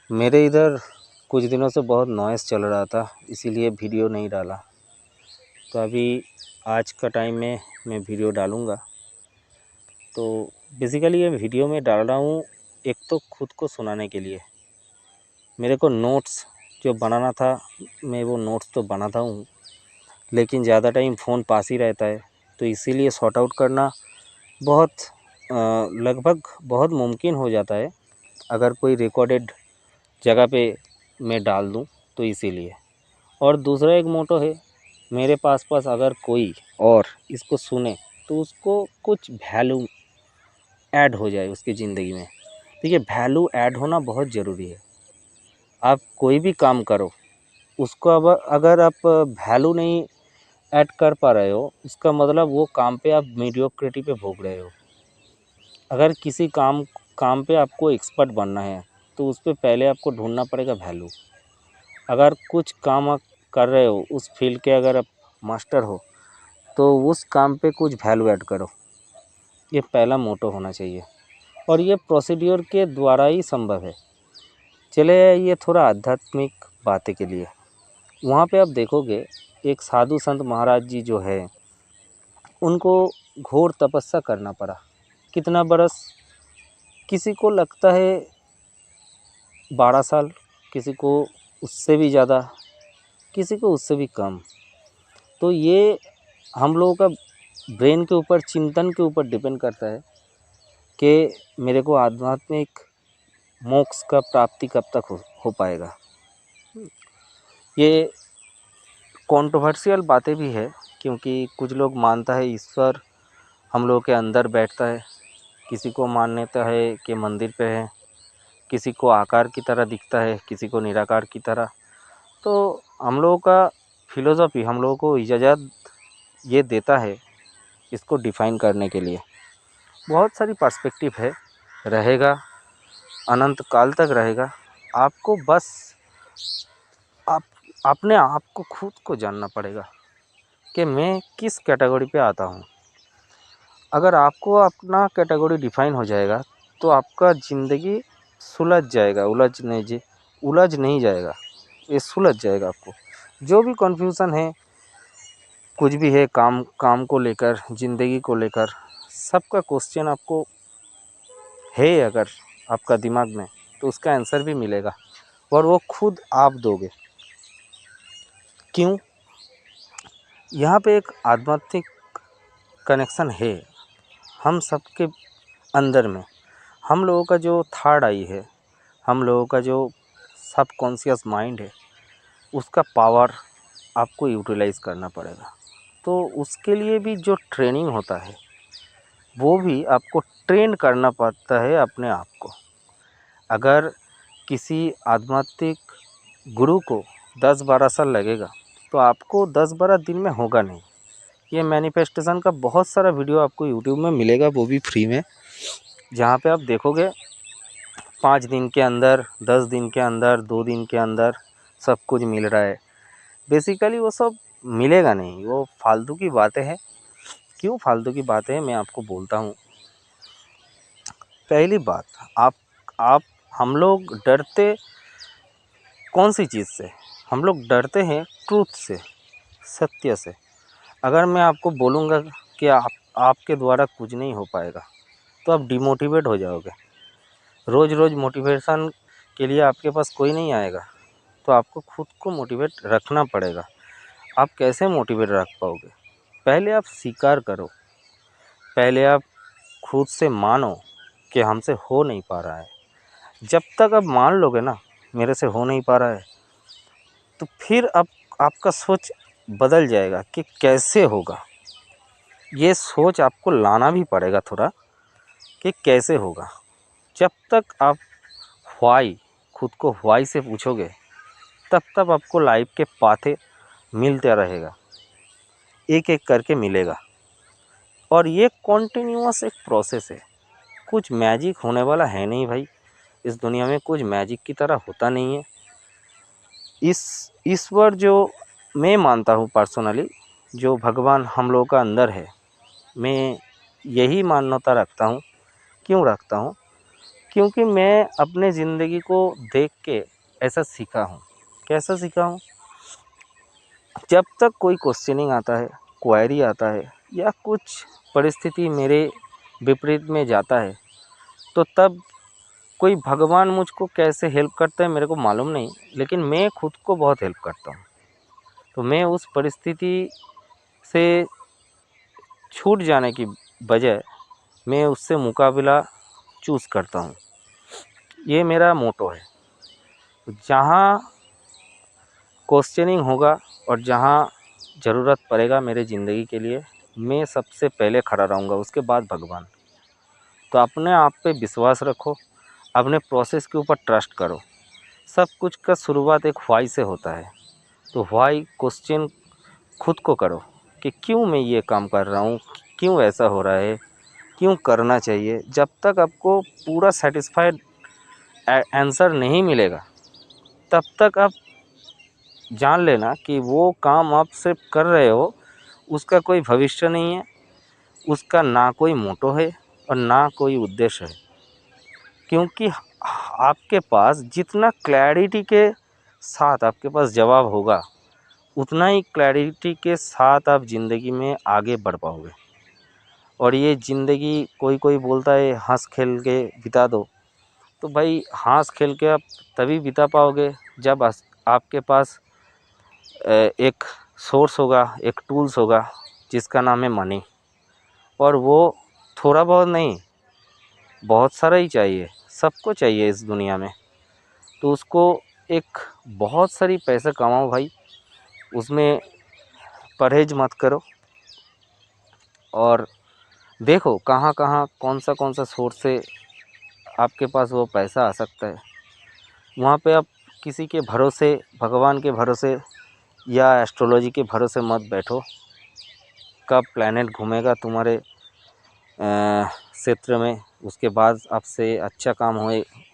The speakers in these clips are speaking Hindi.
मेरे इधर कुछ दिनों से बहुत नॉइज़ चल रहा था, इसीलिए वीडियो नहीं डाला। तो अभी आज का टाइम में मैं वीडियो डालूँगा। तो बेसिकली ये वीडियो में डाल रहा हूँ, एक तो खुद को सुनाने के लिए। मेरे को नोट्स जो बनाना था, मैं वो नोट्स तो बनाता हूँ, लेकिन ज़्यादा टाइम फ़ोन पास ही रहता है। तो इसीलिए सॉर्ट आउट करना बहुत लगभग बहुत मुमकिन हो जाता है, अगर कोई रिकॉर्डेड जगह पे मैं डाल दूँ तो इसीलिए। और दूसरा एक मोटो है, मेरे पास अगर कोई और इसको सुने तो उसको कुछ वैल्यू ऐड हो जाए उसकी ज़िंदगी में। देखिए, वैल्यू ऐड होना बहुत ज़रूरी है। आप कोई भी काम करो, उसको अब अगर आप वैल्यू नहीं ऐड कर पा रहे हो, उसका मतलब वो काम पे आप मीडियोक्रिटी पे भोग रहे हो। अगर किसी काम पे आपको एक्सपर्ट बनना है तो उस पे पहले आपको ढूंढना पड़ेगा वैल्यू। अगर कुछ काम आप कर रहे हो, उस फील्ड के अगर आप मास्टर हो, तो उस काम पे कुछ वैल्यू ऐड करो। ये पहला मोटो होना चाहिए, और ये प्रोसीड्योर के द्वारा ही संभव है। चले ये थोड़ा आध्यात्मिक बातें के लिए, वहाँ पे आप देखोगे एक साधु संत महाराज जी जो है, उनको घोर तपस्या करना पड़ा। कितना बरस? किसी को लगता है 12 साल, किसी को उससे भी ज़्यादा, किसी को उससे भी कम। तो ये हम लोगों का ब्रेन के ऊपर, चिंतन के ऊपर डिपेंड करता है कि मेरे को आध्यात्मिक मोक्ष का प्राप्ति कब तक हो पाएगा। ये कंट्रोवर्शियल बातें भी है, क्योंकि कुछ लोग मानता है ईश्वर हम लोगों के अंदर बैठता है, किसी को मान्यता है कि मंदिर पे है, किसी को आकार की तरह दिखता है, किसी को निराकार की तरह। तो हम लोगों का फिलोसॉफी हम लोगों को इजाज़त ये देता है इसको डिफ़ाइन करने के लिए। बहुत सारी पर्सपेक्टिव है, रहेगा, अनंत काल तक रहेगा। आपको बस आप अपने आप को, खुद को जानना पड़ेगा कि मैं किस कैटेगरी पे आता हूँ। अगर आपको अपना कैटेगरी डिफ़ाइन हो जाएगा तो आपका ज़िंदगी सुलझ जाएगा, उलझ नहीं जाएगा, ये सुलझ जाएगा। आपको जो भी कन्फ्यूज़न है, कुछ भी है, काम को लेकर, ज़िंदगी को लेकर, सबका क्वेश्चन आपको है अगर आपका दिमाग में, तो उसका आंसर भी मिलेगा, और वो खुद आप दोगे। क्यों? यहाँ पे एक आध्यात्मिक कनेक्शन है हम सबके अंदर में। हम लोगों का जो थर्ड आई है, हम लोगों का जो सबकॉन्शियस माइंड है, उसका पावर आपको यूटिलाइज़ करना पड़ेगा। तो उसके लिए भी जो ट्रेनिंग होता है, वो भी आपको ट्रेन करना पड़ता है अपने आप को। अगर किसी आध्यात्मिक गुरु को 10-12 साल लगेगा, तो आपको 10-12 दिन में होगा नहीं। ये मैनिफेस्टेशन का बहुत सारा वीडियो आपको यूट्यूब में मिलेगा, वो भी फ्री में, जहाँ पे आप देखोगे 5 दिन के अंदर, 10 दिन के अंदर, 2 दिन के अंदर सब कुछ मिल रहा है। बेसिकली वो सब मिलेगा नहीं, वो फालतू की बातें हैं। क्यों फालतू की बातें हैं, मैं आपको बोलता हूँ। पहली बात, आप हम लोग डरते कौन सी चीज़ से? हम लोग डरते हैं ट्रूथ से, सत्य से। अगर मैं आपको बोलूँगा कि आपके द्वारा कुछ नहीं हो पाएगा, तो आप डिमोटिवेट हो जाओगे। रोज़ रोज़ मोटिवेशन के लिए आपके पास कोई नहीं आएगा, तो आपको खुद को मोटिवेट रखना पड़ेगा। आप कैसे मोटिवेट रख पाओगे? पहले आप स्वीकार करो, पहले आप खुद से मानो कि हमसे हो नहीं पा रहा है। जब तक आप मान लोगे ना मेरे से हो नहीं पा रहा है, तो फिर आपका सोच बदल जाएगा कि कैसे होगा। ये सोच आपको लाना भी पड़ेगा थोड़ा, कि कैसे होगा। जब तक आप व्हाई, खुद को व्हाई से पूछोगे, तब तक आपको लाइफ के पाथे मिलते रहेगा, एक एक करके मिलेगा। और ये कॉन्टिन्यूअस एक प्रोसेस है। कुछ मैजिक होने वाला है नहीं भाई, इस दुनिया में कुछ मैजिक की तरह होता नहीं है। इस ईश्वर जो मैं मानता हूँ पर्सनली, जो भगवान हम लोगों का अंदर है, मैं यही मान्यता रखता हूँ। क्यों रखता हूँ? क्योंकि मैं अपने ज़िंदगी को देख के ऐसा सीखा हूँ। कैसा सीखा हूँ? जब तक कोई क्वेश्चनिंग आता है, क्वेरी आता है या कुछ परिस्थिति मेरे विपरीत में जाता है, तो तब कोई भगवान मुझको कैसे हेल्प करता है मेरे को मालूम नहीं, लेकिन मैं खुद को बहुत हेल्प करता हूँ। तो मैं उस परिस्थिति से छूट जाने की बजाय मैं उससे मुकाबला चूज़ करता हूँ। ये मेरा मोटो है। जहाँ क्वेश्चनिंग होगा और जहाँ ज़रूरत पड़ेगा मेरे ज़िंदगी के लिए, मैं सबसे पहले खड़ा रहूँगा, उसके बाद भगवान। तो अपने आप पे विश्वास रखो, अपने प्रोसेस के ऊपर ट्रस्ट करो। सब कुछ का शुरुआत एक व्हाई से होता है। तो व्हाई क्वेश्चन खुद को करो कि क्यों मैं ये काम कर रहा हूँ, क्यों ऐसा हो रहा है, क्यों करना चाहिए। जब तक आपको पूरा सेटिस्फाइड आंसर नहीं मिलेगा, तब तक आप जान लेना कि वो काम आप सिर्फ कर रहे हो, उसका कोई भविष्य नहीं है, उसका ना कोई मोटो है और ना कोई उद्देश्य है। क्योंकि आपके पास जितना क्लैरिटी के साथ आपके पास जवाब होगा, उतना ही क्लैरिटी के साथ आप ज़िंदगी में आगे बढ़ पाओगे। और ये ज़िंदगी कोई बोलता है हंस खेल के बिता दो, तो भाई हंस खेल के आप तभी बिता पाओगे जब आपके पास एक सोर्स होगा, एक टूल्स होगा जिसका नाम है मनी। और वो थोड़ा बहुत नहीं, बहुत सारा ही चाहिए, सबको चाहिए इस दुनिया में। तो उसको एक बहुत सारी पैसे कमाओ भाई, उसमें परहेज मत करो और देखो कहाँ कहाँ कौन सा सोर्स से आपके पास वो पैसा आ सकता है। वहाँ पे आप किसी के भरोसे, भगवान के भरोसे या एस्ट्रोलॉजी के भरोसे मत बैठो। कब प्लैनेट घूमेगा तुम्हारे क्षेत्र में, उसके बाद आपसे अच्छा काम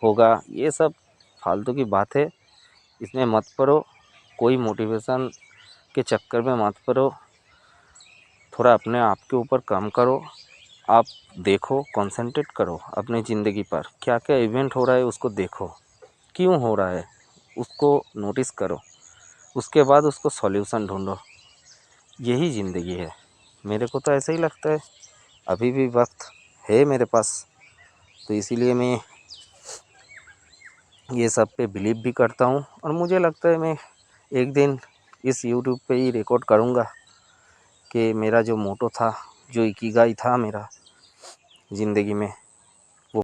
होगा, ये सब फालतू की बात है। इसमें मत पड़ो, कोई मोटिवेशन के चक्कर में मत पड़ो। थोड़ा अपने आप के ऊपर काम करो। आप देखो, कंसंट्रेट करो अपनी ज़िंदगी पर, क्या क्या इवेंट हो रहा है उसको देखो, क्यों हो रहा है उसको नोटिस करो, उसके बाद उसको सॉल्यूशन ढूंढो। यही ज़िंदगी है। मेरे को तो ऐसा ही लगता है। अभी भी वक्त है मेरे पास, तो इसीलिए मैं ये सब पे बिलीव भी करता हूँ। और मुझे लगता है मैं एक दिन इस यूट्यूब पे ही रिकॉर्ड करूँगा कि मेरा जो मोटो था, जो इकिगाई था मेरा ज़िंदगी में,